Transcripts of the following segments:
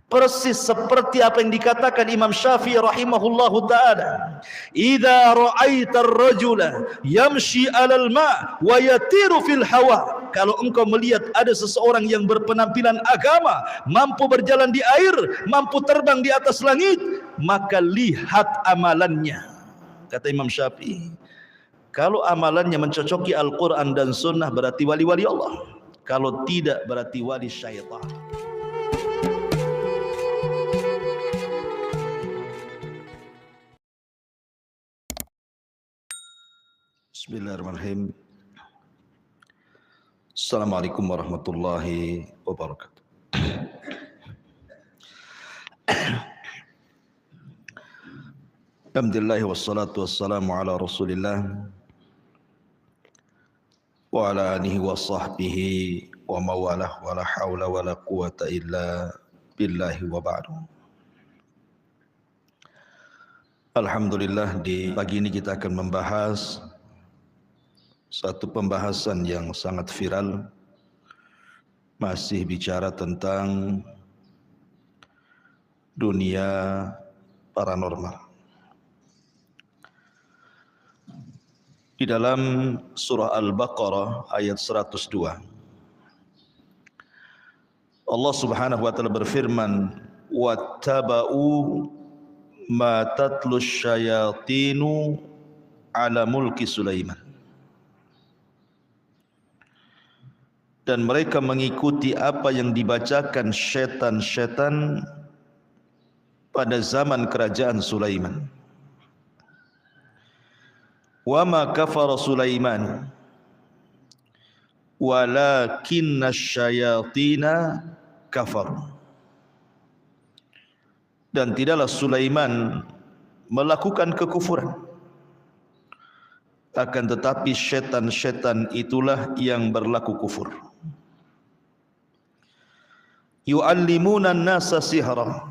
Persis seperti apa yang dikatakan Imam Syafi'i rahimahullahu ta'ala. Idza ra'aita ar-rajula yamshi 'alal ma' wa yatiru fil hawa. Kalau engkau melihat ada seseorang yang berpenampilan agama, mampu berjalan di air, mampu terbang di atas langit, maka lihat amalannya. Kata Imam Syafi'i, kalau amalannya mencocoki Al-Quran dan Sunnah berarti wali-wali Allah. Kalau tidak berarti wali syaitan. Bismillahirrahmanirrahim. Assalamualaikum warahmatullahi wabarakatuh. Alhamdulillah wassalatu wassalamu ala Rasulillah wa ala alihi wa sahbihi wa mawalah wa la hawla wa la quwata illa billahi wa ba'du. Alhamdulillah, di pagi ini kita akan membahas satu pembahasan yang sangat viral, masih bicara tentang dunia paranormal. Di dalam surah Al-Baqarah ayat 102, Allah Subhanahu wa taala berfirman, "Wattaba'u ma tatlu syayatinu ala mulki Sulaiman." Dan mereka mengikuti apa yang dibacakan syaitan-syaitan pada zaman kerajaan Sulaiman. Wa ma kafara Sulaiman walakinna syayatina kafar. Dan tidaklah Sulaiman melakukan kekufuran, akan tetapi syaitan-syaitan itulah yang berlaku kufur. Yu'allimuna an-nasa sihra.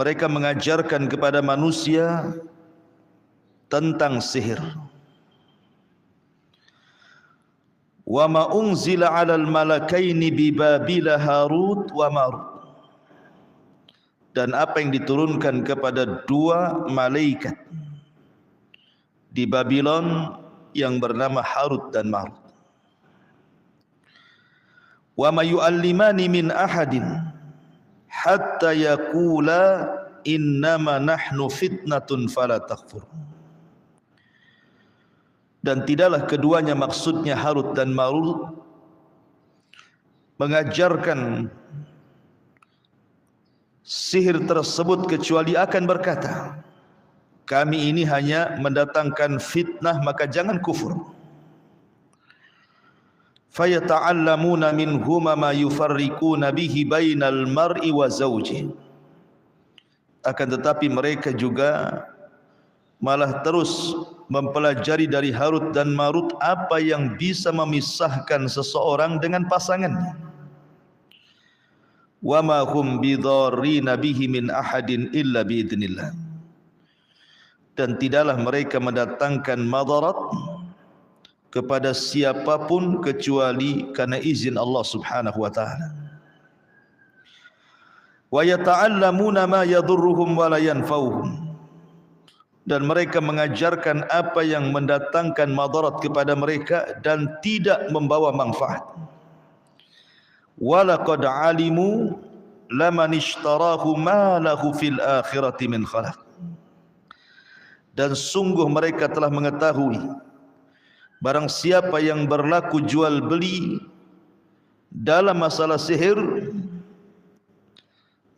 Mereka mengajarkan kepada manusia tentang sihir. Wa ma unzila 'alal malakaini bi Babila Harut wa Marut. Dan apa yang diturunkan kepada dua malaikat di Babylon yang bernama Harut dan Marut. Wa ma yu'allimani min ahadin hatta yaqula innama nahnu fitnatun fala takfur. Dan tidaklah keduanya, maksudnya Harut dan Marut, mengajarkan sihir tersebut kecuali akan berkata, kami ini hanya mendatangkan fitnah, maka jangan kufur. Fayata'allamuna minhuma ma yufarriquna bihi bainal mar'i wa zawjihi. Akan tetapi mereka juga malah terus mempelajari dari Harut dan Marut apa yang bisa memisahkan seseorang dengan pasangannya. Wa ma hum bidarrina bihi min ahadin illa biidznillah. Dan tidaklah mereka mendatangkan madarat kepada siapapun kecuali karena izin Allah Subhanahu wa taala. Wa yata'allamuna ma yadurruhum wa la yanfa'uhum. Dan mereka mengajarkan apa yang mendatangkan madarat kepada mereka dan tidak membawa manfaat. Wa laqad alimu laman ishtarahu ma lahu fil akhirati min khalaq. Dan sungguh mereka telah mengetahui barang siapa yang berlaku jual beli dalam masalah sihir,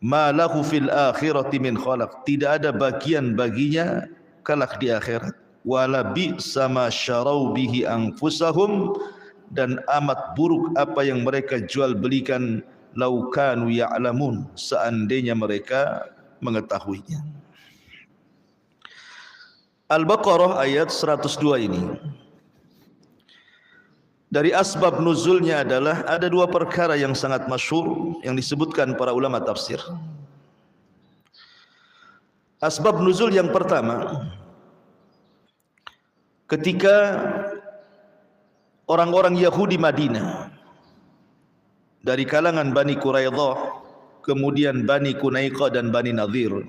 ma lahu fil akhirati min khalaq, tidak ada bagian baginya kelak di akhirat. Wala bi'sa ma syarau bihi anfusahum, dan amat buruk apa yang mereka jual belikan, lau kanu ya'lamun, seandainya mereka mengetahuinya. Al-Baqarah ayat 102 ini, dari asbab nuzulnya adalah ada dua perkara yang sangat masyhur yang disebutkan para ulama tafsir. Asbab nuzul yang pertama, ketika orang-orang Yahudi Madinah dari kalangan Bani Quraidah kemudian Bani Qunaiqah dan Bani Nadhir.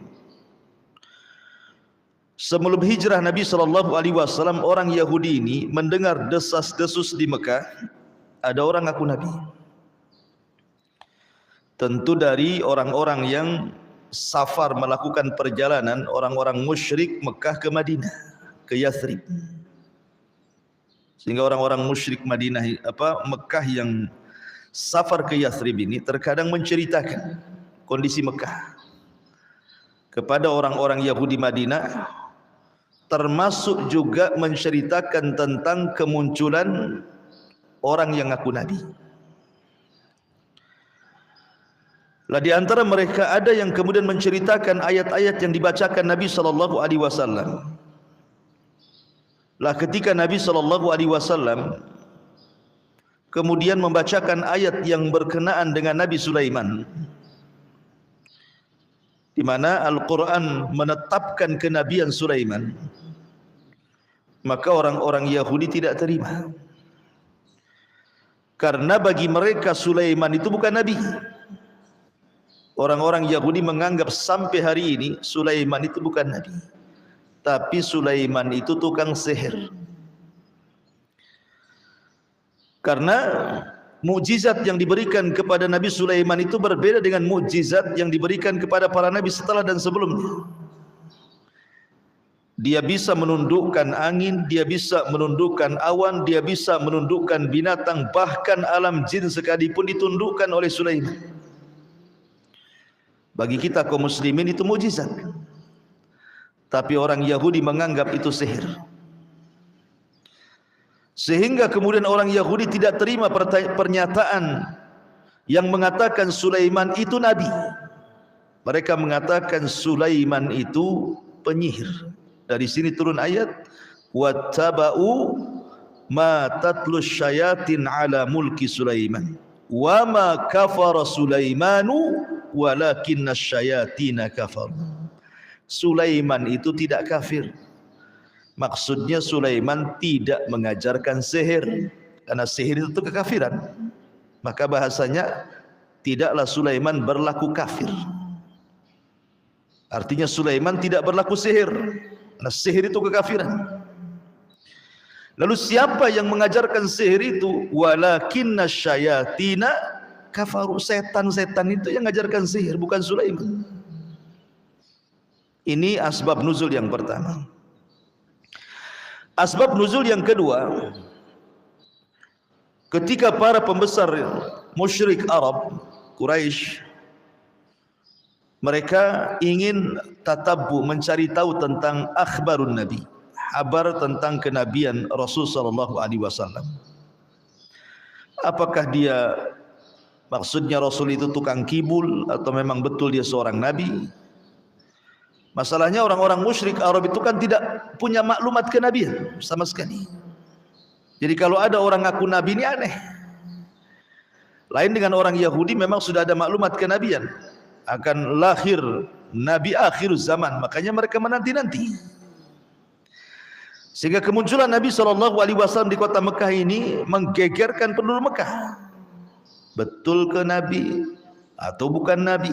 Sebelum hijrah Nabi SAW, orang Yahudi ini mendengar desas-desus di Mekah, ada orang ngaku Nabi. Tentu dari orang-orang yang safar melakukan perjalanan, orang-orang musyrik Mekah ke Madinah, ke Yathrib. Sehingga orang-orang musyrik Mekah yang safar ke Yathrib ini terkadang menceritakan kondisi Mekah kepada orang-orang Yahudi Madinah, termasuk juga menceritakan tentang kemunculan orang yang ngaku Nabi. Lah di antara mereka ada yang kemudian menceritakan ayat-ayat yang dibacakan Nabi SAW. Lah ketika Nabi SAW kemudian membacakan ayat yang berkenaan dengan Nabi Sulaiman, di mana Al-Quran menetapkan kenabian Sulaiman, maka orang-orang Yahudi tidak terima. Karena bagi mereka Sulaiman itu bukan Nabi. Orang-orang Yahudi menganggap sampai hari ini Sulaiman itu bukan Nabi, tapi Sulaiman itu tukang sihir. Karena mukjizat yang diberikan kepada Nabi Sulaiman itu berbeda dengan mukjizat yang diberikan kepada para nabi setelah dan sebelumnya. Dia bisa menundukkan angin, dia bisa menundukkan awan, dia bisa menundukkan binatang, bahkan alam jin sekalipun ditundukkan oleh Sulaiman. Bagi kita kaum muslimin itu mukjizat, tapi orang Yahudi menganggap itu sihir. Sehingga kemudian orang Yahudi tidak terima pernyataan yang mengatakan Sulaiman itu nabi. Mereka mengatakan Sulaiman itu penyihir. Dari sini turun ayat wattaba'u ma tatlu syayatin ala mulki Sulaiman wa ma kafara Sulaimanu walakinna syayatina kafar. Sulaiman itu tidak kafir. Maksudnya Sulaiman tidak mengajarkan sihir, karena sihir itu kekafiran. Maka bahasanya tidaklah Sulaiman berlaku kafir. Artinya Sulaiman tidak berlaku sihir, karena sihir itu kekafiran. Lalu siapa yang mengajarkan sihir itu? Walakinna syayatina kafaru. Setan-setan itu yang mengajarkan sihir, bukan Sulaiman. Ini asbab nuzul yang pertama. Asbab nuzul yang kedua, ketika para pembesar musyrik Arab, Quraisy, mereka ingin tatabbu, mencari tahu tentang akhbarun Nabi, kabar tentang kenabian Rasul sallallahu alaihi wasallam. Apakah dia, maksudnya Rasul itu tukang kibul atau memang betul dia seorang nabi? Masalahnya orang-orang musyrik Arab itu kan tidak punya maklumat kenabian sama sekali. Jadi kalau ada orang ngaku nabi ini aneh. Lain dengan orang Yahudi, memang sudah ada maklumat kenabian, akan lahir nabi akhir zaman, makanya mereka menanti-nanti. Sehingga kemunculan Nabi SAW di kota Mekah ini menggegerkan penduduk Mekah. Betul ke nabi atau bukan nabi?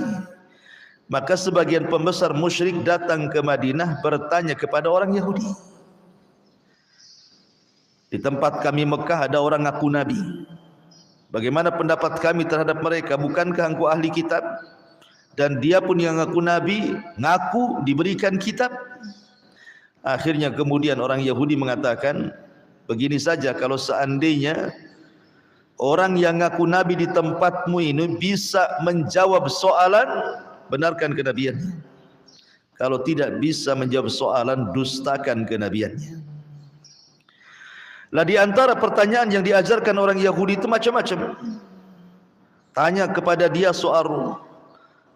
Maka sebagian pembesar musyrik datang ke Madinah bertanya kepada orang Yahudi. Di tempat kami Mekah ada orang ngaku nabi. Bagaimana pendapat kami terhadap mereka? Bukankah engkau ahli kitab? Dan dia pun yang ngaku nabi, ngaku diberikan kitab. Akhirnya kemudian orang Yahudi mengatakan, begini saja, kalau seandainya orang yang ngaku nabi di tempatmu ini bisa menjawab soalan, benarkan kenabiannya. Kalau tidak bisa menjawab soalan, dustakan kenabiannya. Lah di antara pertanyaan yang diajarkan orang Yahudi itu macam-macam. Tanya kepada dia soal ruh,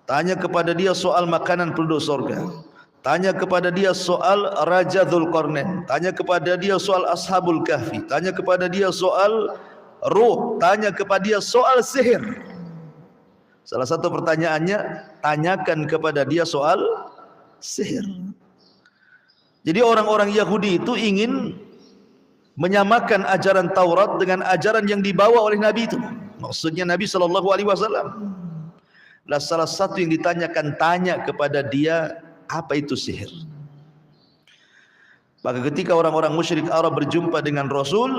tanya kepada dia soal makanan penduduk surga, tanya kepada dia soal Raja Dzulqarnain, tanya kepada dia soal Ashabul Kahfi, tanya kepada dia soal ruh, tanya kepada dia soal sihir. Salah satu pertanyaannya, tanyakan kepada dia soal sihir. Jadi orang-orang Yahudi itu ingin menyamakan ajaran Taurat dengan ajaran yang dibawa oleh Nabi itu. Maksudnya Nabi SAW. Lah salah satu yang ditanyakan, tanya kepada dia, apa itu sihir? Maka ketika orang-orang musyrik Arab berjumpa dengan Rasul,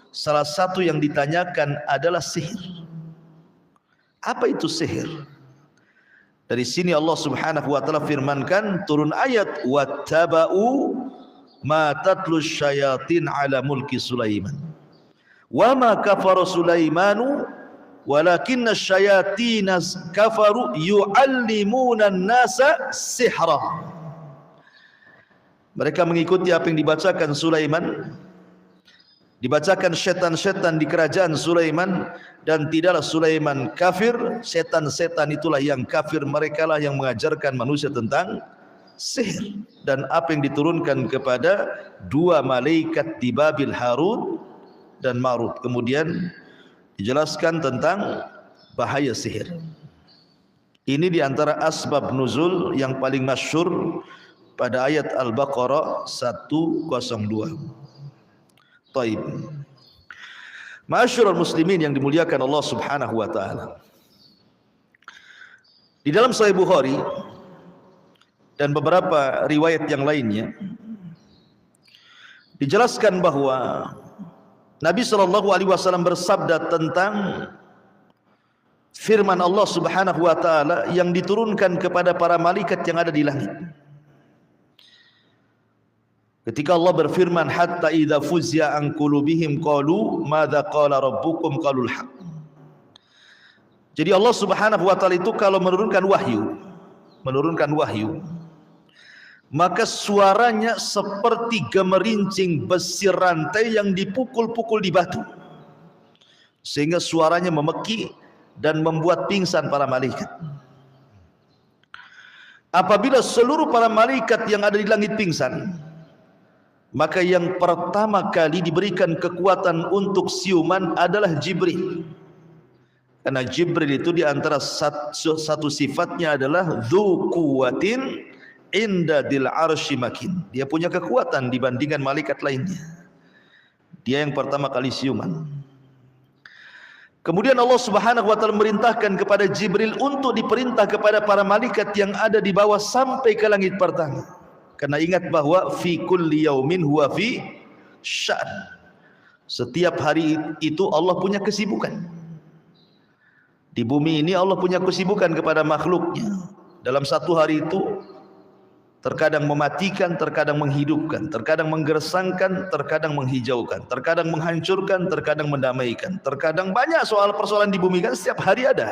salah satu yang ditanyakan adalah sihir. Apa itu sihir? Dari sini Allah Subhanahu wa taala firmankan, turun ayat, wattaba'u ma tatlu syayatin ala mulki Sulaiman wa ma kafara Sulaimanu walakinna syayatin kafaru yu'allimuna an-nasa sihra. Mereka mengikuti apa yang dibacakan Sulaiman, dibacakan setan-setan di kerajaan Sulaiman, dan tidaklah Sulaiman kafir, setan-setan itulah yang kafir, mereka lah yang mengajarkan manusia tentang sihir. Dan apa yang diturunkan kepada dua malaikat di Babil, Harut dan Marut. Kemudian dijelaskan tentang bahaya sihir. Ini diantara asbab nuzul yang paling masyhur pada ayat Al-Baqarah 102. Taib. Ma'asyiral muslimin yang dimuliakan Allah Subhanahu wa taala. Di dalam Sahih Bukhari dan beberapa riwayat yang lainnya dijelaskan bahwa Nabi sallallahu alaihi wasallam bersabda tentang firman Allah Subhanahu wa taala yang diturunkan kepada para malaikat yang ada di langit. Ketika Allah berfirman, hatta idza fuzya an qulubihim qalu madza qala rabbukum qalul haq. Jadi Allah Subhanahu wa taala itu kalau menurunkan wahyu, maka suaranya seperti gemerincing besi rantai yang dipukul-pukul di batu, sehingga suaranya memeki dan membuat pingsan para malaikat. Apabila seluruh para malaikat yang ada di langit pingsan, maka yang pertama kali diberikan kekuatan untuk siuman adalah Jibril. Karena Jibril itu diantara satu sifatnya adalah dzu quwwatin inda dil arsy makin. Dia punya kekuatan dibandingkan malaikat lainnya. Dia yang pertama kali siuman. Kemudian Allah Subhanahu wa taala merintahkan kepada Jibril untuk diperintah kepada para malaikat yang ada di bawah sampai ke langit pertama. Karena ingat bahwa fi kulli yaumin huwa fi sya'n. Setiap hari itu Allah punya kesibukan. Di bumi ini Allah punya kesibukan kepada makhluknya. Dalam satu hari itu terkadang mematikan, terkadang menghidupkan, terkadang menggersangkan, terkadang menghijaukan, terkadang menghancurkan, terkadang mendamaikan. Terkadang banyak soal persoalan di bumi, kan setiap hari ada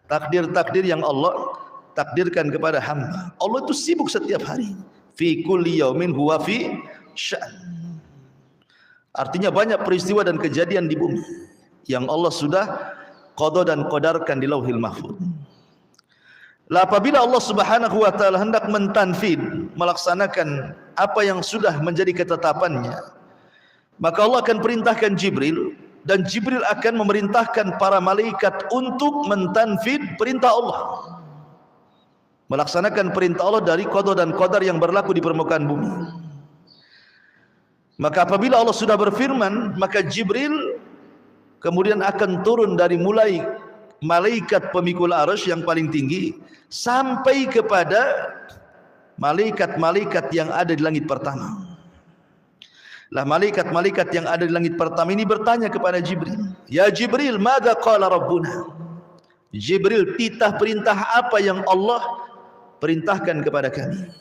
takdir-takdir yang Allah takdirkan kepada hamba. Allah itu sibuk setiap hari. Fi kulli yaumin huwa fi sya'n. Artinya banyak peristiwa dan kejadian di bumi yang Allah sudah qada dan qadarkan di Lauhil Mahfuz. Lah apabila Allah Subhanahu wa taala hendak mentanfid, melaksanakan apa yang sudah menjadi ketetapannya, maka Allah akan perintahkan Jibril, dan Jibril akan memerintahkan para malaikat untuk mentanfid perintah Allah, melaksanakan perintah Allah dari qada dan qadar yang berlaku di permukaan bumi. Maka apabila Allah sudah berfirman, maka Jibril kemudian akan turun dari mulai malaikat pemikul arsy yang paling tinggi sampai kepada malaikat-malaikat yang ada di langit pertama. Lah malaikat-malaikat yang ada di langit pertama ini bertanya kepada Jibril, "Ya Jibril, madza qala rabbuna?" Jibril, titah perintah apa yang Allah perintahkan kepada kami?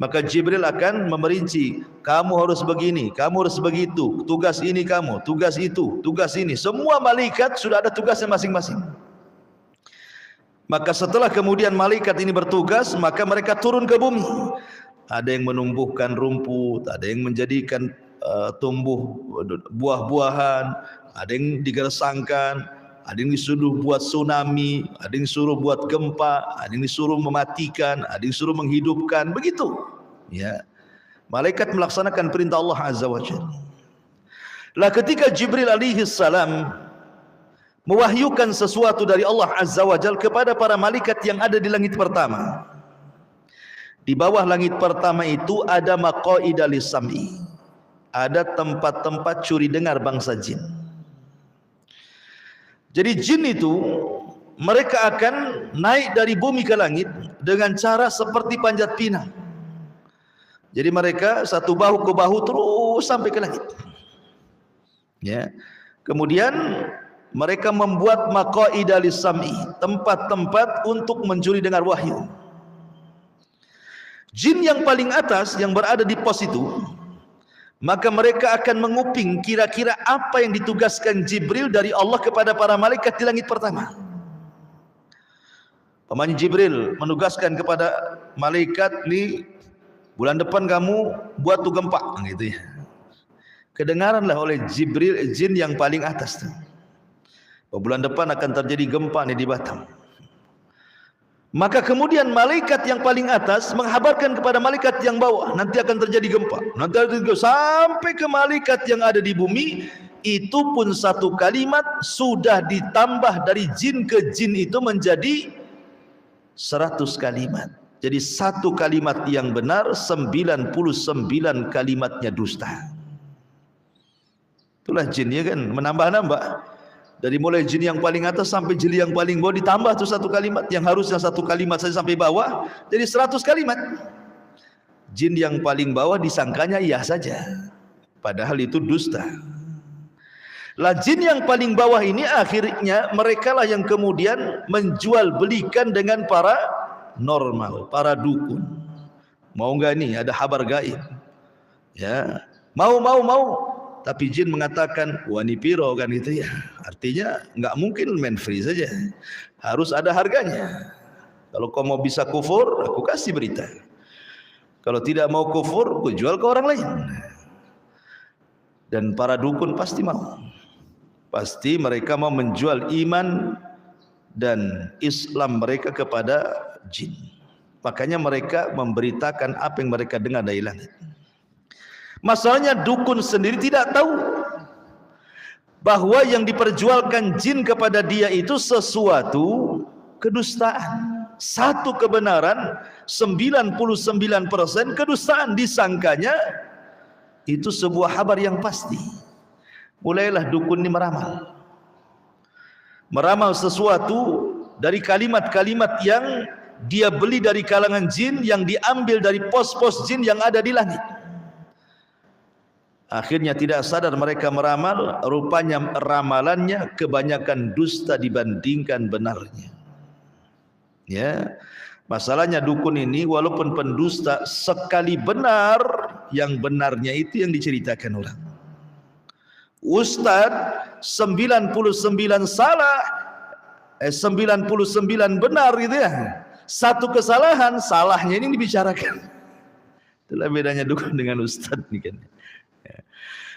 Maka Jibril akan memerinci, kamu harus begini, kamu harus begitu, tugas ini kamu, tugas itu, tugas ini. Semua malaikat sudah ada tugasnya masing-masing. Maka setelah kemudian malaikat ini bertugas, maka mereka turun ke bumi. Ada yang menumbuhkan rumput, ada yang menjadikan tumbuh buah-buahan, ada yang digersangkan, ada yang disuruh buat tsunami, ada yang disuruh buat gempa, ada yang disuruh mematikan, ada yang disuruh menghidupkan, begitu. Ya, malaikat melaksanakan perintah Allah Azza wa Jalla. Lah ketika Jibril alaihi salam mewahyukan sesuatu dari Allah Azza wa Jalla kepada para malaikat yang ada di langit pertama, di bawah langit pertama itu ada maqaida lis-sam'i, ada tempat-tempat curi dengar bangsa jin. Jadi jin itu mereka akan naik dari bumi ke langit dengan cara seperti panjat pinang. Jadi mereka satu bahu ke bahu terus sampai ke langit. Ya. Kemudian mereka membuat maqaida lis-sam'i, tempat-tempat untuk mencuri dengar wahyu. Jin yang paling atas yang berada di pos itu, maka mereka akan menguping kira-kira apa yang ditugaskan Jibril dari Allah kepada para malaikat di langit pertama. Paman Jibril menugaskan kepada malaikat, nih bulan depan kamu buat tuh gempa, gitu ya. Kedengaranlah oleh Jibril, jin yang paling atas tuh, bulan depan akan terjadi gempa nih di Batam. Maka kemudian malaikat yang paling atas menghabarkan kepada malaikat yang bawah, nanti akan terjadi gempa, nanti sampai ke malaikat yang ada di bumi. Itu pun satu kalimat sudah ditambah dari jin ke jin itu menjadi 100 kalimat. Jadi satu kalimat yang benar, 99 kalimatnya dusta. Itulah jin, ya kan, menambah-nambah. Dari mulai jin yang paling atas sampai jin yang paling bawah ditambah tuh satu kalimat, yang harusnya satu kalimat saja sampai bawah jadi 100 kalimat. Jin yang paling bawah disangkanya iya saja, padahal itu dusta. Lah jin yang paling bawah ini akhirnya mereka lah yang kemudian menjual belikan dengan para normal, para dukun. Mau enggak nih ada kabar gaib? Ya, mau. Tapi jin mengatakan wani piro kan, gitu ya. Artinya nggak mungkin main free saja, harus ada harganya. Kalau kau mau bisa kufur, aku kasih berita. Kalau tidak mau kufur, aku jual ke orang lain. Dan para dukun pasti mau. Pasti mereka mau menjual iman dan Islam mereka kepada jin. Makanya mereka memberitakan apa yang mereka dengar dari langit. Masalahnya dukun sendiri tidak tahu bahwa yang diperjualkan jin kepada dia itu sesuatu kedustaan. Satu kebenaran, 99% kedustaan. Disangkanya itu sebuah kabar yang pasti. Mulailah dukun ini meramal sesuatu dari kalimat-kalimat yang dia beli dari kalangan jin, yang diambil dari pos-pos jin yang ada di langit. Akhirnya tidak sadar mereka meramal, rupanya ramalannya kebanyakan dusta dibandingkan benarnya. Ya, masalahnya dukun ini walaupun pendusta, sekali benar, yang benarnya itu yang diceritakan orang. Ustadz 99 salah, 99 benar gitu ya. Satu kesalahan, salahnya ini dibicarakan. Itulah bedanya dukun dengan ustadz nih kan.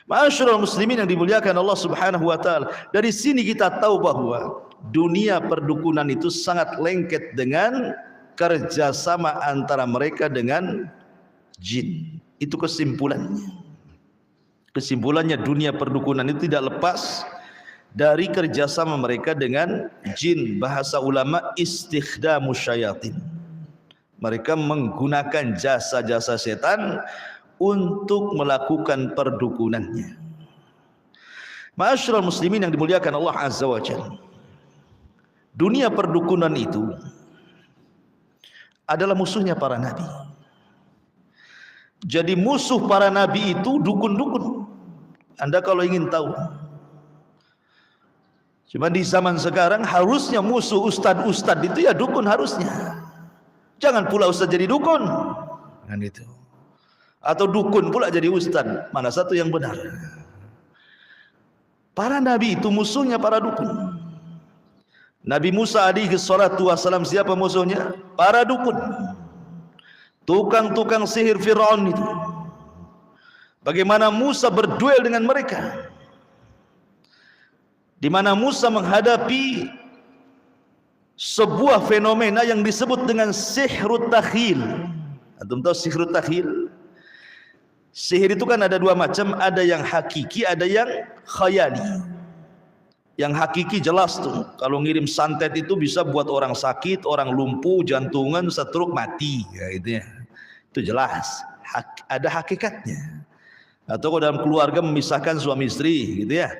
Ma'asyiral muslimin yang dimuliakan Allah Subhanahu wa taala. Dari sini kita tahu bahwa dunia perdukunan itu sangat lengket dengan kerjasama antara mereka dengan jin. Itu kesimpulannya. Kesimpulannya dunia perdukunan itu tidak lepas dari kerjasama mereka dengan jin. Bahasa ulama istikhdamus syayatin. Mereka menggunakan jasa-jasa setan untuk melakukan perdukunannya. Ma'asyiral muslimin yang dimuliakan Allah Azza wa Jalla. Dunia perdukunan itu adalah musuhnya para nabi. Jadi musuh para nabi itu dukun-dukun. Anda kalau ingin tahu. Cuma di zaman sekarang harusnya musuh ustad-ustad itu ya dukun harusnya. Jangan pula ustad jadi dukun. Kan itu. Atau dukun pula jadi ustad, mana satu yang benar? Para nabi itu musuhnya para dukun. Nabi Musa alaihi salatu wasalam siapa musuhnya? Para dukun. Tukang-tukang sihir Firaun itu. Bagaimana Musa berduel dengan mereka? Di mana Musa menghadapi sebuah fenomena yang disebut dengan sihrut takhil. Antum tahu sihrut takhil? Sihir itu kan ada dua macam, ada yang hakiki, ada yang khayali. Yang hakiki jelas tuh, kalau ngirim santet itu bisa buat orang sakit, orang lumpuh, jantungan, stroke, mati, ya, itu jelas, ada hakikatnya. Atau kalau dalam keluarga memisahkan suami istri, gitu ya,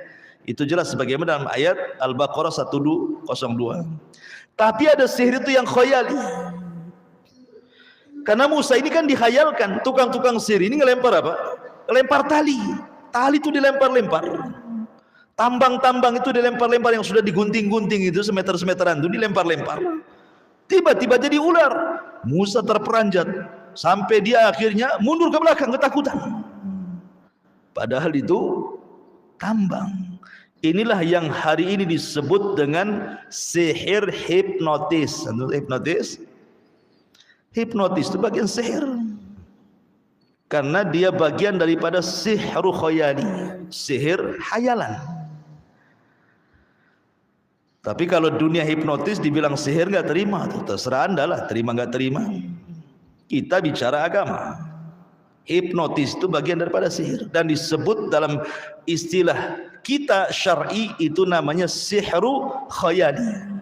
Itu jelas sebagaimana dalam ayat Al-Baqarah 102. Tapi ada sihir itu yang khayali. Karena Musa ini kan dikhayalkan, tukang-tukang sihir ini ngelempar apa? Lempar tali. Tali itu dilempar-lempar. Tambang-tambang itu dilempar-lempar yang sudah digunting-gunting itu semeter-semeteran itu dilempar-lempar. Tiba-tiba jadi ular. Musa terperanjat sampai dia akhirnya mundur ke belakang ketakutan. Padahal itu tambang. Inilah yang hari ini disebut dengan sihir hipnotis. Hipnotis itu bagian sihir. Karena dia bagian daripada sihru khayali, sihir hayalan. Tapi kalau dunia hipnotis dibilang sihir nggak terima, terserah Anda lah, terima nggak terima. Kita bicara agama. Hipnotis itu bagian daripada sihir dan disebut dalam istilah kita syar'i itu namanya sihru khayali.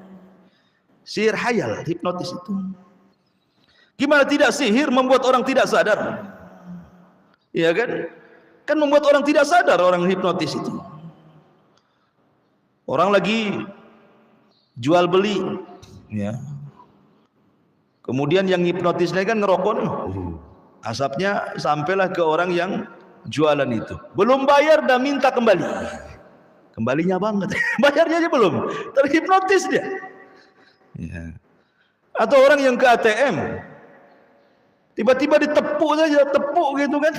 Sihir hayal, hipnotis itu. Gimana tidak sihir membuat orang tidak sadar? Iya kan? Kan membuat orang tidak sadar orang hipnotis itu. Orang lagi jual beli, ya. Kemudian yang hipnotisnya kan ngerokok, asapnya sampailah ke orang yang jualan itu. Belum bayar dah minta kembali. Kembalinya banget. Bayarnya aja belum. Terhipnotis dia. Ya. Atau orang yang ke ATM, tiba-tiba ditepuk saja, tepuk gitu kan.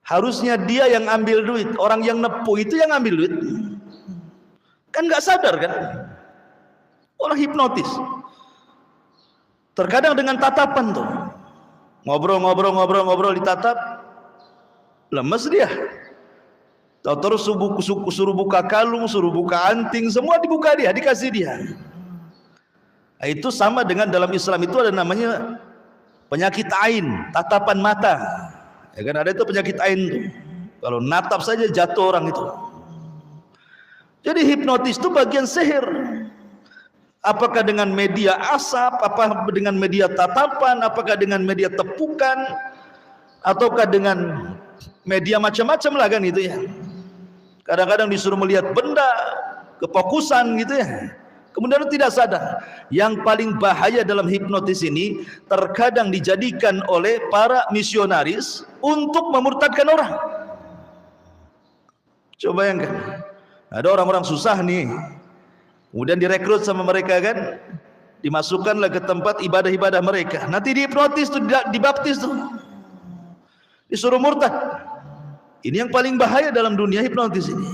Harusnya dia yang ambil duit, orang yang nepuk itu yang ambil duit. Kan nggak sadar kan? Orang hipnotis. Terkadang dengan tatapan tuh. Ngobrol ditatap, lemes dia. Terus suruh buka kalung, suruh buka anting, semua dibuka dia, dikasih dia. Nah, itu sama dengan dalam Islam itu ada namanya penyakit ain, tatapan mata. Ya kan ada itu penyakit ain tuh. Kalau natap saja jatuh orang itu. Jadi hipnotis itu bagian sihir. Apakah dengan media asap, apa dengan media tatapan, apakah dengan media tepukan, ataukah dengan media macam-macam lah kan itu ya. Kadang-kadang disuruh melihat benda, kefokusan gitu ya. Kemudian tidak sadar. Yang paling bahaya dalam hipnotis ini terkadang dijadikan oleh para misionaris untuk memurtadkan orang. Coba bayangkan, ada orang-orang susah nih, kemudian direkrut sama mereka kan, dimasukkanlah ke tempat ibadah-ibadah mereka. Nanti dihipnotis tuh, dibaptis tuh, disuruh murtad. Ini yang paling bahaya dalam dunia hipnotis ini.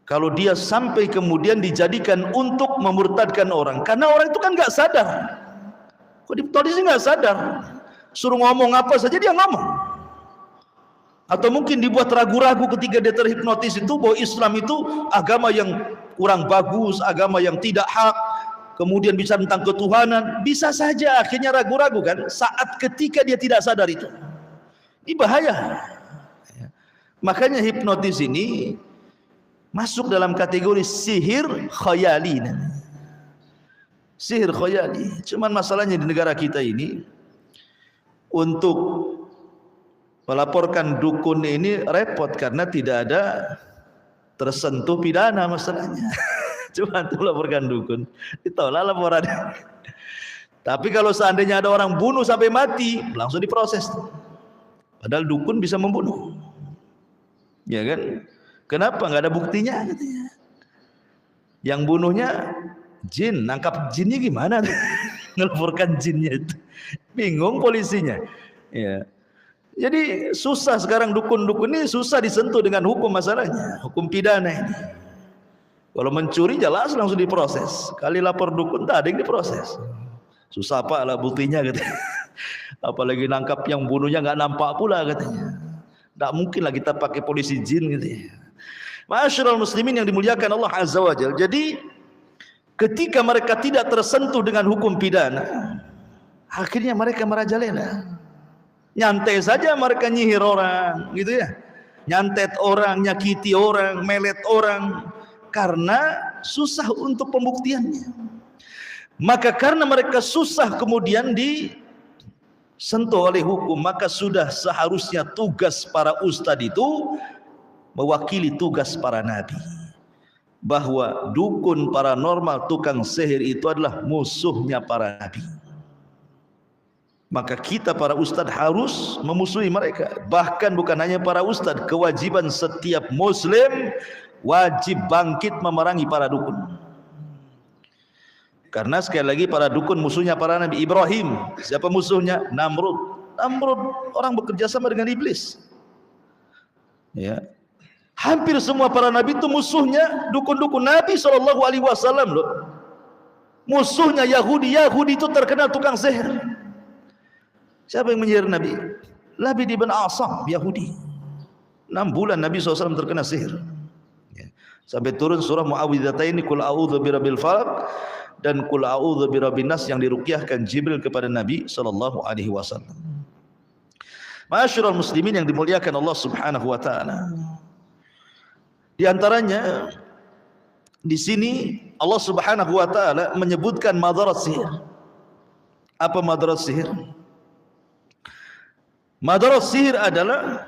Kalau dia sampai kemudian dijadikan untuk memurtadkan orang, karena orang itu kan nggak sadar. Kok hipnotisnya nggak sadar? Suruh ngomong apa saja dia ngomong. Atau mungkin dibuat ragu-ragu ketika dia terhipnotis itu bahwa Islam itu agama yang kurang bagus, agama yang tidak hak. Kemudian bicara tentang ketuhanan, bisa saja akhirnya ragu-ragu kan saat ketika dia tidak sadar itu. Ini bahaya. Makanya hipnotis ini masuk dalam kategori sihir khayali. Sihir khayali. Cuman masalahnya di negara kita ini untuk melaporkan dukun ini repot karena tidak ada tersentuh pidana masalahnya. Cuma untuk melaporkan dukun, ditolak laporannya. Tapi kalau seandainya ada orang bunuh sampai mati, langsung diproses. Padahal dukun bisa membunuh. Ya kan? Kenapa nggak ada buktinya? Katanya. Yang bunuhnya jin, nangkap jinnya gimana? Ngelaporkan jinnya itu, bingung polisinya. Ya. Jadi susah sekarang dukun-dukun ini susah disentuh dengan hukum masalahnya, hukum pidana ini. Kalau mencuri jelas langsung diproses. Kali lapor dukun tak ada yang diproses. Susah apa lah buktinya katanya. Apalagi nangkap yang bunuhnya nggak nampak pula katanya. Tak mungkin lah kita pakai polisi jin gitu ya. Ma'asyiral muslimin yang dimuliakan Allah Azza wa Jalla. Jadi ketika mereka tidak tersentuh dengan hukum pidana, akhirnya mereka merajalela. Nyantai saja mereka nyihir orang gitu ya. Nyantet orang, nyakiti orang, melet orang karena susah untuk pembuktiannya. Maka karena mereka susah kemudian disentuh oleh hukum, maka sudah seharusnya tugas para ustadz itu mewakili tugas para nabi, bahwa dukun paranormal, tukang sihir itu adalah musuhnya para nabi. Maka kita para ustadz harus memusuhi mereka. Bahkan bukan hanya para ustadz, kewajiban setiap muslim wajib bangkit memerangi para dukun. Karena sekali lagi para dukun musuhnya para nabi. Ibrahim, siapa musuhnya? Namrud. Namrud orang bekerja sama dengan iblis. Ya. Hampir semua para nabi itu musuhnya dukun-dukun. Nabi SAW loh, musuhnya Yahudi. Yahudi itu terkenal tukang sihir. Siapa yang menyihir Nabi? Labid ibn Asam, Yahudi. 6 bulan Nabi SAW terkena sihir. Ya. Sampai turun surah Muawwidhataini, Qul a'udzu birabbil falaq dan Qul a'udzu birabbin nas, yang diruqyahkan Jibril kepada Nabi SAW. Ma'asyiral muslimin yang dimuliakan Allah Subhanahu wa taala. Di antaranya di sini Allah Subhanahu wa taala menyebutkan madarat sihir. Apa madarat sihir? Madarat sihir adalah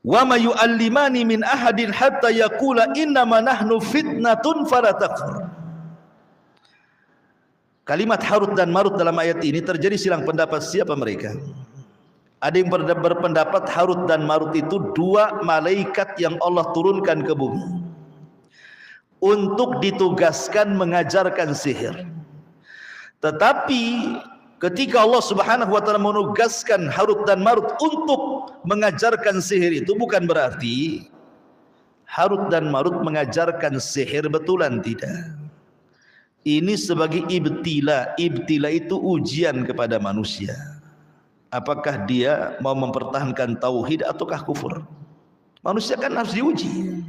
wa ma yu'allimani min ahadin hatta yaqula innama nahnu fitnatun fala takfur. Kalimat Harut dan Marut dalam ayat ini terjadi silang pendapat siapa mereka. Ada yang berpendapat Harut dan Marut itu 2 malaikat yang Allah turunkan ke bumi untuk ditugaskan mengajarkan sihir. Tetapi ketika Allah Subhanahu wa taala menugaskan Harut dan Marut untuk mengajarkan sihir, itu bukan berarti Harut dan Marut mengajarkan sihir betulan, tidak. Ini sebagai ibtila. Ibtila itu ujian kepada manusia. Apakah dia mau mempertahankan tauhid ataukah kufur? Manusia kan harus diuji.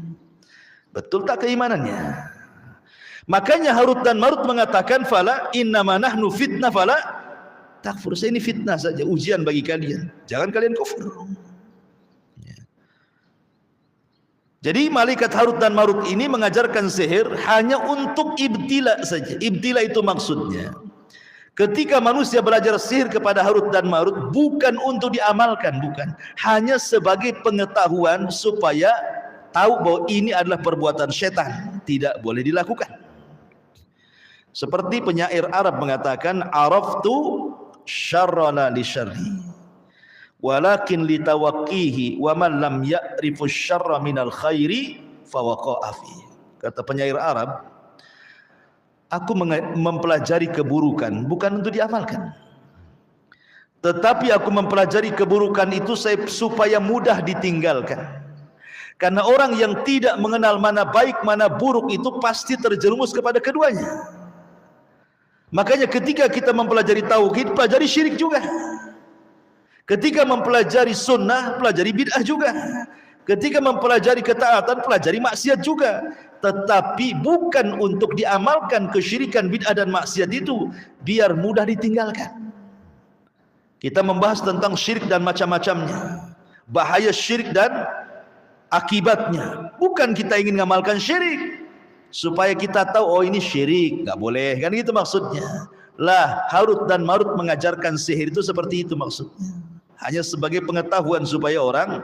Betul tak keimanannya? Makanya Harut dan Marut mengatakan fala innama nahnu fitnah fala takfur. Saya ini fitnah saja, ujian bagi kalian. Jangan kalian kufur. Ya. Jadi malaikat Harut dan Marut ini mengajarkan sihir hanya untuk ibtila saja. Ibtila itu maksudnya, ketika manusia belajar sihir kepada Harut dan Marut bukan untuk diamalkan, bukan. Hanya sebagai pengetahuan supaya tahu bahwa ini adalah perbuatan setan, tidak boleh dilakukan. Seperti penyair Arab mengatakan, araftu syarrana li syarri walakin litawaqqihi wa man lam ya'rifu syarra minal khairi fawaqa'a fi. Kata penyair Arab, aku mempelajari keburukan bukan untuk diamalkan, tetapi aku mempelajari keburukan itu supaya mudah ditinggalkan. Karena orang yang tidak mengenal mana baik mana buruk itu pasti terjerumus kepada keduanya. Makanya ketika kita mempelajari tauhid, pelajari syirik juga. Ketika mempelajari sunnah, pelajari bid'ah juga. Ketika mempelajari ketaatan, pelajari maksiat juga. Tetapi bukan untuk diamalkan kesyirikan, bid'ah dan maksiat itu biar mudah ditinggalkan. Kita membahas tentang syirik dan macam-macamnya, bahaya syirik dan akibatnya. Bukan kita ingin mengamalkan syirik supaya kita tahu oh ini syirik, nggak boleh, kan itu maksudnya. Lah Harut dan Marut mengajarkan sihir itu seperti itu maksudnya. Hanya sebagai pengetahuan supaya orang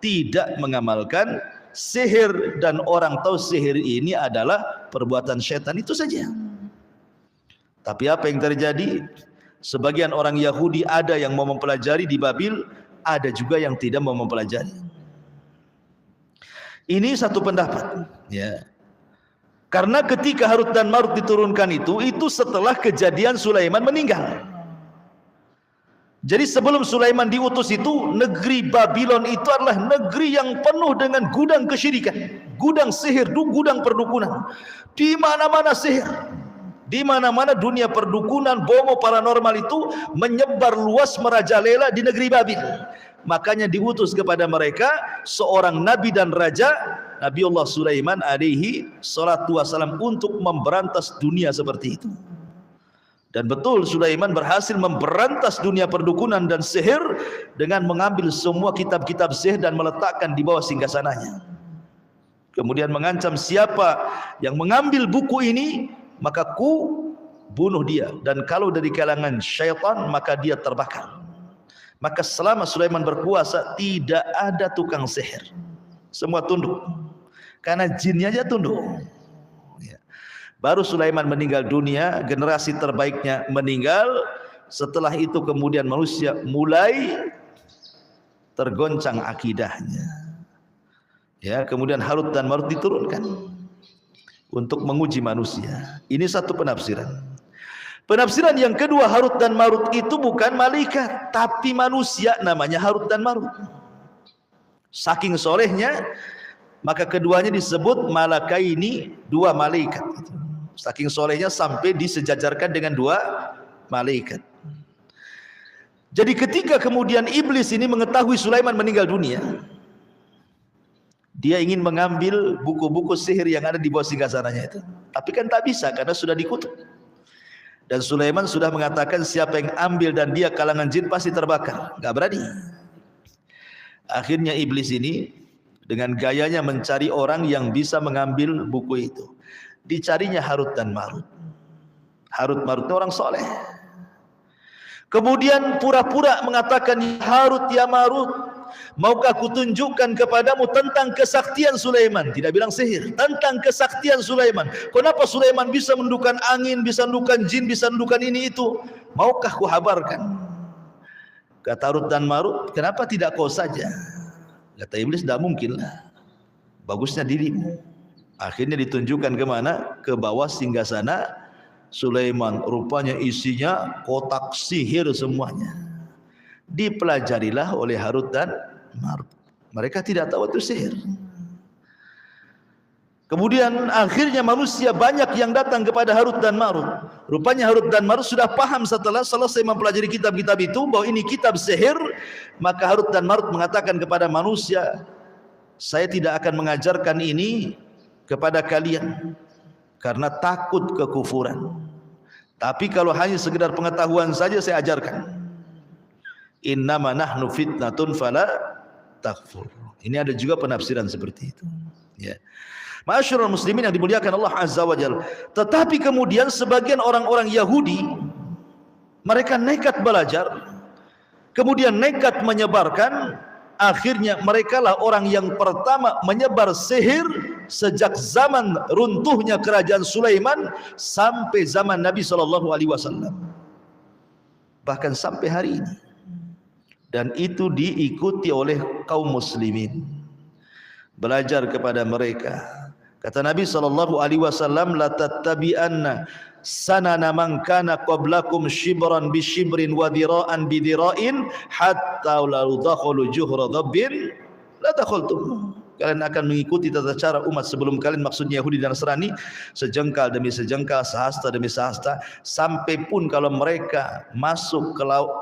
tidak mengamalkan sihir dan orang tahu sihir ini adalah perbuatan setan, itu saja. Tapi apa yang terjadi? Sebagian orang Yahudi ada yang mau mempelajari di Babil, ada juga yang tidak mau mempelajari. Ini satu pendapat, ya. Karena ketika Harut dan Marut diturunkan itu setelah kejadian Sulaiman meninggal. Jadi sebelum Sulaiman diutus itu, negeri Babylon itu adalah negeri yang penuh dengan gudang kesyirikan, gudang sihir, gudang perdukunan. Di mana-mana sihir, di mana-mana dunia perdukunan, bomo paranormal itu menyebar luas merajalela di negeri Babil. Makanya diutus kepada mereka seorang nabi dan raja, Nabiullah Sulaiman alaihi salatu wassalam, untuk memberantas dunia seperti itu. Dan betul Sulaiman berhasil memberantas dunia perdukunan dan sihir dengan mengambil semua kitab-kitab sihir dan meletakkan di bawah singgasananya. Kemudian mengancam siapa yang mengambil buku ini maka ku bunuh dia, dan kalau dari kalangan syaitan maka dia terbakar. Maka selama Sulaiman berkuasa tidak ada tukang sihir, semua tunduk, karena jinnya aja tunduk. Baru Sulaiman meninggal dunia, generasi terbaiknya meninggal. Setelah itu kemudian manusia mulai tergoncang akidahnya. Ya, kemudian Harut dan Marut diturunkan untuk menguji manusia. Ini satu penafsiran. Penafsiran yang kedua, Harut dan Marut itu bukan malaikat, tapi manusia, namanya Harut dan Marut. Saking solehnya, maka keduanya disebut malakaini, dua malaikat. Saking solehnya sampai disejajarkan dengan dua malaikat. Jadi ketika kemudian iblis ini mengetahui Sulaiman meninggal dunia, dia ingin mengambil buku-buku sihir yang ada di bawah singgasananya itu. Tapi kan tak bisa karena sudah dikutuk. Dan Sulaiman sudah mengatakan siapa yang ambil dan dia kalangan jin pasti terbakar. Gak berani. Akhirnya iblis ini dengan gayanya mencari orang yang bisa mengambil buku itu. Dicarinya Harut dan Marut. Harut Marut itu orang soleh. Kemudian pura-pura mengatakan, Harut ya Marut, maukah aku tunjukkan kepadamu tentang kesaktian Sulaiman? Tidak bilang sihir, tentang kesaktian Sulaiman. Kenapa Sulaiman bisa menundukkan angin, bisa menundukkan jin, bisa menundukkan ini itu? Maukah ku habarkan? Kata Harut dan Marut, kenapa tidak kau saja? Kata iblis, tidak mungkin lah. Bagusnya dirimu. Akhirnya ditunjukkan kemana? Ke bawah singgasana Sulaiman. Rupanya isinya kotak sihir semuanya. Dipelajarilah oleh Harut dan Marut. Mereka tidak tahu itu sihir. Kemudian akhirnya manusia banyak yang datang kepada Harut dan Marut. Rupanya Harut dan Marut sudah paham setelah selesai mempelajari kitab-kitab itu bahwa ini kitab sihir. Maka Harut dan Marut mengatakan kepada manusia, saya tidak akan mengajarkan ini kepada kalian karena takut kekufuran. Tapi kalau hanya sekedar pengetahuan saja saya ajarkan. Innama nahnu fitnatun fala takfur. Ini ada juga penafsiran seperti itu. Ya. Ma'asyiral muslimin yang dimuliakan Allah Azza wa Jalla. Tetapi kemudian sebagian orang-orang Yahudi mereka nekat belajar, kemudian nekat menyebarkan. Akhirnya merekalah orang yang pertama menyebar sihir sejak zaman runtuhnya kerajaan Sulaiman sampai zaman Nabi SAW. Bahkan sampai hari ini. Dan itu diikuti oleh kaum muslimin. Belajar kepada mereka. Kata Nabi SAW, la tattabi'anna sanana man kana qablakum shibran bi shibrin wa dira'an bi dira'in hatta law dakhalu juhra dhabbin la dakhaltum. Kalian akan mengikuti tata cara umat sebelum kalian, maksudnya Yahudi dan Nasrani, sejengkal demi sejengkal, sehasta demi sehasta, sampai pun kalau mereka masuk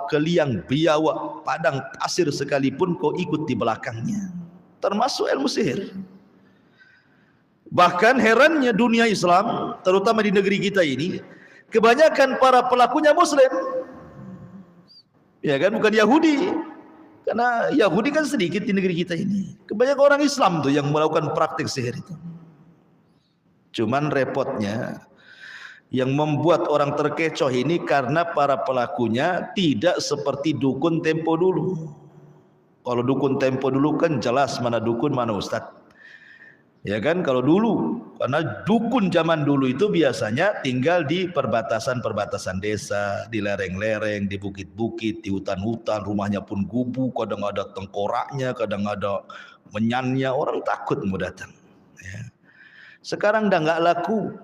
ke liang biawak padang pasir sekalipun kau ikut di belakangnya. Termasuk ilmu sihir. Bahkan herannya dunia Islam, terutama di negeri kita ini, kebanyakan para pelakunya Muslim. Ya kan, bukan Yahudi. Karena Yahudi kan sedikit di negeri kita ini. Kebanyakan orang Islam tuh yang melakukan praktik sihir itu. Cuman repotnya, yang membuat orang terkecoh ini karena para pelakunya tidak seperti dukun tempo dulu. Kalau dukun tempo dulu kan jelas mana dukun mana ustadz. Ya kan, kalau dulu, karena dukun zaman dulu itu biasanya tinggal di perbatasan-perbatasan desa, di lereng-lereng, di bukit-bukit, di hutan-hutan, rumahnya pun gubuk, kadang ada tengkoraknya, kadang ada menyannya, orang takut mau datang. Ya. Sekarang udah nggak laku,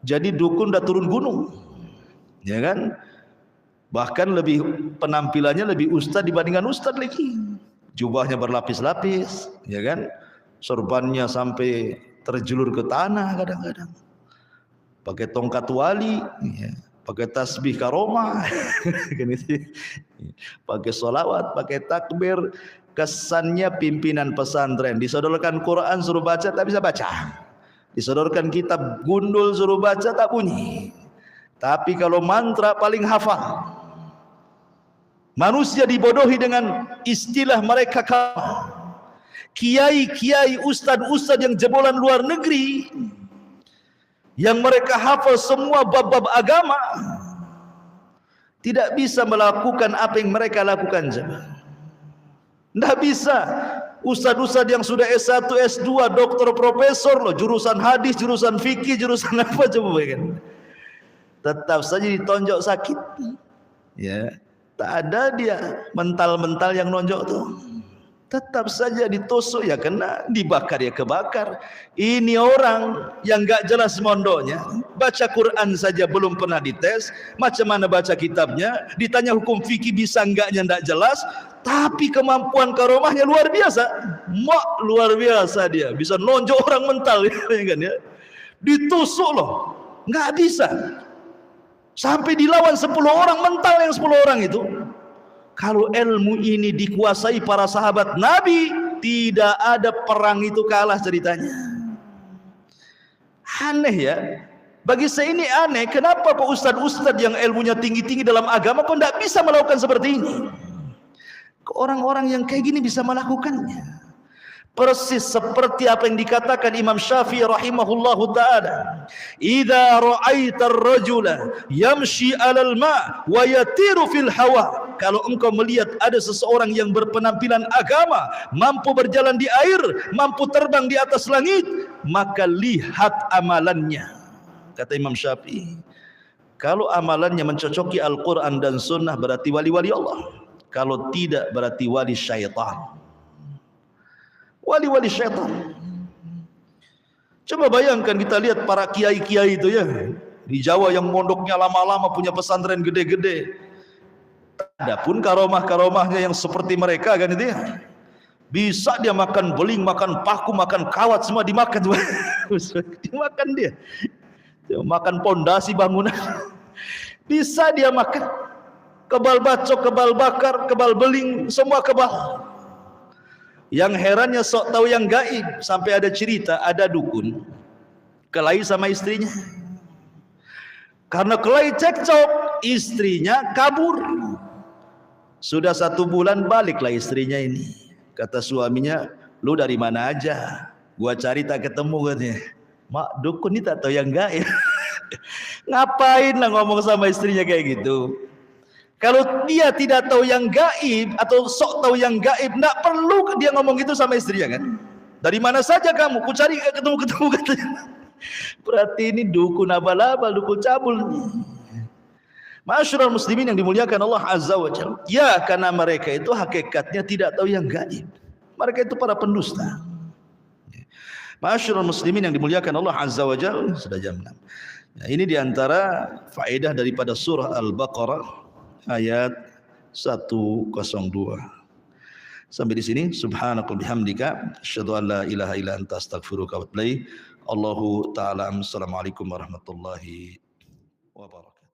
jadi dukun udah turun gunung, ya kan? Bahkan lebih penampilannya lebih ustad dibandingkan ustad lagi, jubahnya berlapis-lapis, ya kan? Sorbannya sampai terjulur ke tanah kadang-kadang, pakai tongkat wali, ya, pakai tasbih karomah, pakai sholawat, pakai takbir, kesannya pimpinan pesantren. Disodorkan Quran suruh baca tak bisa baca, disodorkan kitab gundul suruh baca tak bunyi, tapi kalau mantra paling hafal. Manusia dibodohi dengan istilah mereka kiai-kiai, ustad-ustad yang jebolan luar negeri, yang mereka hafal semua bab-bab agama, tidak bisa melakukan apa yang mereka lakukan jemaah. Tidak bisa. Ustaz-ustaz yang sudah S1, S2, doktor, profesor loh, jurusan hadis, jurusan fikih, jurusan apa coba kan? Tetap saja ditonjok sakit. Ya, tak ada dia mental-mental yang nonjok tuh. Tetap saja ditusuk ya kena, dibakar ya kebakar. Ini orang yang gak jelas mondoknya, baca Quran saja belum pernah dites, macam mana baca kitabnya, ditanya hukum fikih bisa enggaknya enggak jelas, tapi kemampuan karomahnya luar biasa. Luar biasa dia, bisa nonjok orang mental ya kan ya. Ditusuk loh, nggak bisa. Sampai dilawan 10 orang mental yang 10 orang itu. Kalau ilmu ini dikuasai para sahabat Nabi, tidak ada perang itu kalah ceritanya. Aneh ya. Bagi saya ini aneh, kenapa kok ustadz-ustadz yang ilmunya tinggi-tinggi dalam agama kok tidak bisa melakukan seperti ini? Orang-orang yang kayak gini bisa melakukannya. Persis seperti apa yang dikatakan Imam Syafi'i rahimahullahu ta'ala, idza ra'aita ar-rajula yamshi 'alal ma' wa yatiru fil hawa, kalau engkau melihat ada seseorang yang berpenampilan agama, mampu berjalan di air, mampu terbang di atas langit, maka lihat amalannya. Kata Imam Syafi'i, kalau amalannya mencocoki Al-Quran dan Sunnah berarti wali-wali Allah, kalau tidak berarti wali syaitan. Wali-wali syaitan. Coba bayangkan, kita lihat para kiai-kiai itu ya, di Jawa yang mondoknya lama-lama, punya pesantren gede-gede. Adapun karomah-karomahnya yang seperti mereka kan itu ya, bisa dia makan beling, makan paku, makan kawat, semua dimakan. Dimakan dia. Makan pondasi bangunan. Bisa dia makan. Kebal bacok, kebal bakar, kebal beling, semua kebal. Yang herannya sok tahu yang gaib, sampai ada cerita, ada dukun kelahi sama istrinya. Karena kelahi cekcok, istrinya kabur. Sudah 1 bulan baliklah istrinya ini. Kata suaminya, lu dari mana aja? Gua cari tak ketemu katanya. Mak, dukun ini tak tahu yang gaib. Ngapain lah ngomong sama istrinya kayak gitu? Kalau dia tidak tahu yang gaib atau sok tahu yang gaib, tidak perlu dia ngomong gitu sama istrinya kan? Dari mana saja kamu? Ku cari ketemu-ketemu katanya. Berarti ini dukun abal-abal, dukun cabul. Ma'asyiral muslimin yang dimuliakan Allah Azza wa Jalla. Ya, karena mereka itu hakikatnya tidak tahu yang gaib. Mereka itu para pendusta. Ma'asyiral muslimin yang dimuliakan Allah Azza wa Jalla, sudah jam 6. Nah, ini diantara faedah daripada surah Al-Baqarah ayat 102. Sampai di sini. Subhanakal bihamdika asyhadu an la ilaha illa anta astaghfiruka wa atubu ilaik. Allahu ta'ala. Assalamualaikum warahmatullahi wabarakatuh.